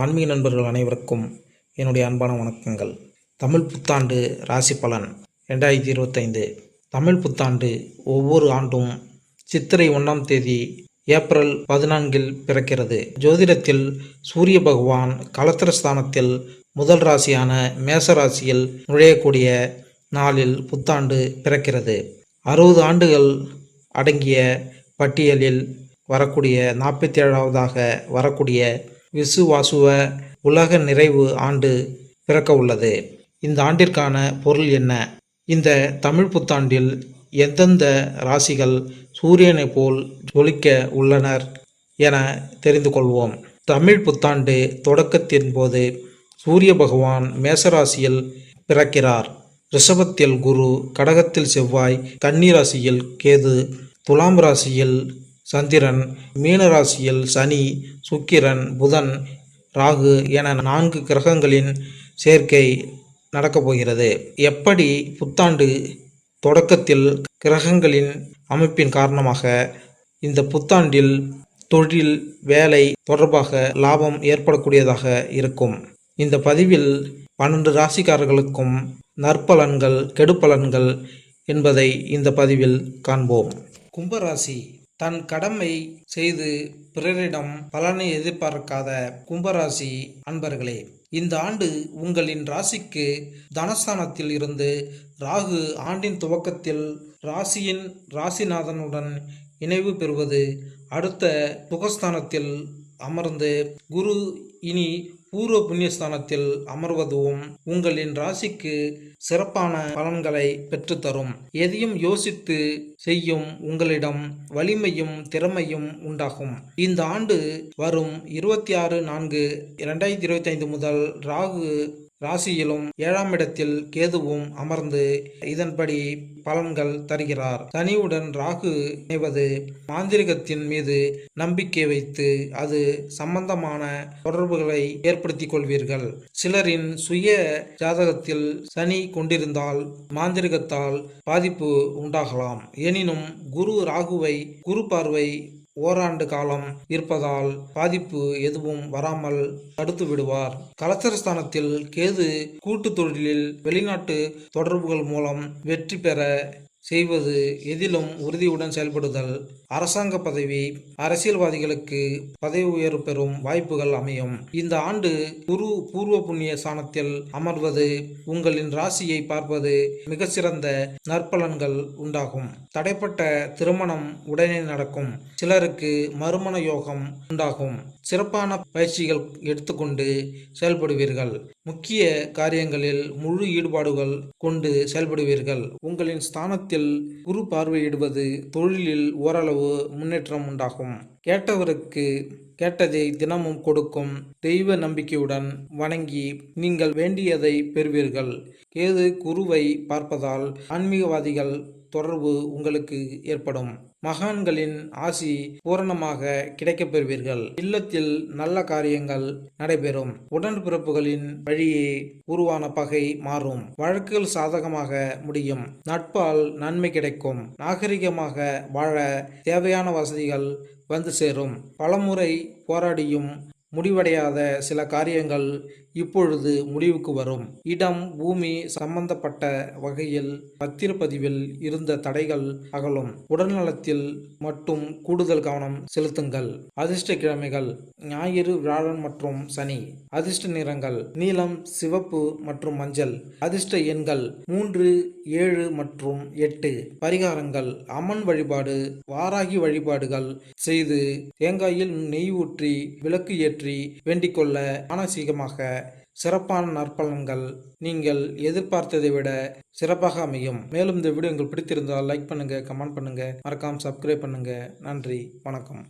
ஆன்மீக நண்பர்கள் அனைவருக்கும் என்னுடைய அன்பான வணக்கங்கள். தமிழ் புத்தாண்டு ராசி பலன் 2025. தமிழ் புத்தாண்டு ஒவ்வொரு ஆண்டும் சித்திரை 1ஆம் தேதி ஏப்ரல் 14 பிறக்கிறது. ஜோதிடத்தில் சூரிய பகவான் கலத்திரஸ்தானத்தில் முதல் ராசியான மேச ராசியில் நுழையக்கூடிய நாளில் புத்தாண்டு பிறக்கிறது. 60 ஆண்டுகள் அடங்கிய பட்டியலில் வரக்கூடிய 47வதாக வரக்கூடிய விசுவாசுவ உலக நிறைவு ஆண்டு பிறக்க உள்ளது. இந்த ஆண்டிற்கான பொருள் என்ன? இந்த தமிழ் புத்தாண்டில் எந்தெந்த ராசிகள் சூரியனை போல் ஜொலிக்க உள்ளனர் என தெரிந்து கொள்வோம். தமிழ் புத்தாண்டு தொடக்கத்தின் போது சூரிய பகவான் மேசராசியில் பிறக்கிறார். ரிஷபத்தில் குரு, கடகத்தில் செவ்வாய், கன்னி ராசியில் கேது, துலாம் ராசியில் சந்திரன், மீன ராசியில் சனி, சுக்கிரன், புதன், ராகு என 4 கிரகங்களின் சேர்க்கை நடக்கப் போகிறது. எப்படி புத்தாண்டு தொடக்கத்தில் கிரகங்களின் அமைப்பின் காரணமாக இந்த புத்தாண்டில் தொழில், வேலை தொடர்பாக லாபம் ஏற்படக்கூடியதாக இருக்கும். இந்த பதிவில் 12 ராசிக்காரர்களுக்கும் நற்பலன்கள், கெடுபலன்கள் என்பதை இந்த பதிவில் காண்போம். கும்பராசி. தன் கடமை செய்து பிறரிடம் பலனை எதிர்பார்க்காத கும்பராசி அன்பர்களே, இந்த ஆண்டு உங்களின் ராசிக்கு தனஸ்தானத்தில் இருந்து ராகு ஆண்டின் துவக்கத்தில் ராசியின் ராசிநாதனுடன் இணைவு பெறுவது, அடுத்த சுகஸ்தானத்தில் அமர்ந்து குரு இனி பூர்வ புண்ணியஸ்தானத்தில் அமர்வதும் உங்களின் ராசிக்கு சிறப்பான பலன்களை பெற்றுத்தரும். எதையும் யோசித்து செய்யும் உங்களிடம் வலிமையும் திறமையும் உண்டாகும். இந்த ஆண்டு வரும் 26/4/2025 முதல் ராகு ராசியிலும் 7ஆம் இடத்தில் கேதுவும் அமர்ந்து இதன்படி பலன்கள் தருகிறார். சனியுடன் ராகு இணைவது மாந்திரிகத்தின் மீது நம்பிக்கை வைத்து அது சம்பந்தமான தொடர்புகளை ஏற்படுத்திக் கொள்வீர்கள். சிலரின் சுய ஜாதகத்தில் சனி கொண்டிருந்தால் மாந்திரிகத்தால் பாதிப்பு உண்டாகலாம். எனினும் குரு ராகுவை குரு பார்வை ஓராண்டு காலம் இருப்பதால் பாதிப்பு எதுவும் வராமல் தடுத்து விடுவார். கலத்திரஸ்தானத்தில் கேது கூட்டு தொழிலில் வெளிநாட்டு தொடர்புகள் மூலம் வெற்றி பெற செய்வது, எதிலும் உறுதியுடன் செயல்படுதல், அரசாங்க பதவி, அரசியல்வாதிகளுக்கு பதவி உயர்வு பெறும் வாய்ப்புகள் அமையும். இந்த ஆண்டு குரு பூர்வ புண்ணிய ஸ்தானத்தில் அமர்வது, உங்களின் ராசியை பார்ப்பது மிக சிறந்த நற்பலன்கள் உண்டாகும். தடைப்பட்ட திருமணம் உடனே நடக்கும். சிலருக்கு மறுமண யோகம் உண்டாகும். சிறப்பான பயிற்சிகள் எடுத்துக்கொண்டு செயல்படுவீர்கள். முக்கிய காரியங்களில் முழு ஈடுபாடுகள் கொண்டு செயல்படுவீர்கள். உங்களின் ஸ்தானத்தில் குரு பார்வையிடுவது தொழிலில் ஓரளவு முன்னேற்றம் உண்டாகும். கேட்டவருக்கு கேட்டதை தினமும் கொடுக்கும் தெய்வ நம்பிக்கையுடன் வணங்கி நீங்கள் வேண்டியதை பெறுவீர்கள். கேது குருவை பார்ப்பதால் ஆன்மீகவாதிகள் தொடர்பு உங்களுக்கு ஏற்படும். மகான்களின் ஆசி பூரணமாக கிடைக்கப் பெறுவீர்கள். இல்லத்தில் நல்ல காரியங்கள் நடைபெறும். உடன்பிறப்புகளின் வழியே உருவான பகை மாறும். வழக்குகள் சாதகமாக முடியும். நட்பால் நன்மை கிடைக்கும். நாகரிகமாக வாழ தேவையான வசதிகள் வந்து சேரும். பலமுறை போராடியும் முடிவடையாத சில காரியங்கள் இப்பொழுது முடிவுக்கு வரும். இடம், பூமி சம்பந்தப்பட்ட வகையில் பத்திரப்பதிவில் இருந்த தடைகள் அகலும். உடல்நலத்தில் மட்டும் கூடுதல் கவனம் செலுத்துங்கள். அதிர்ஷ்ட கிழமைகள் ஞாயிறு, வியாழன் மற்றும் சனி. அதிர்ஷ்ட நிறங்கள் நீலம், சிவப்பு மற்றும் மஞ்சள். அதிர்ஷ்ட எண்கள் 3, 7 மற்றும் 8. பரிகாரங்கள் அம்மன் வழிபாடு, வாராகி வழிபாடுகள் செய்து தேங்காயில் நெய் ஊற்றி விளக்கு ஏற்றி வேண்டிக்கொள்ள மானசீகமாக சிறப்பான நற்பலன்கள் நீங்கள் எதிர்பார்த்ததை விட சிறப்பாக அமையும். மேலும் இந்த வீடியோ உங்களுக்கு பிடித்திருந்தால் லைக் பண்ணுங்க, கமெண்ட் பண்ணுங்க, மறக்காம சப்ஸ்கிரைப் பண்ணுங்க. நன்றி, வணக்கம்.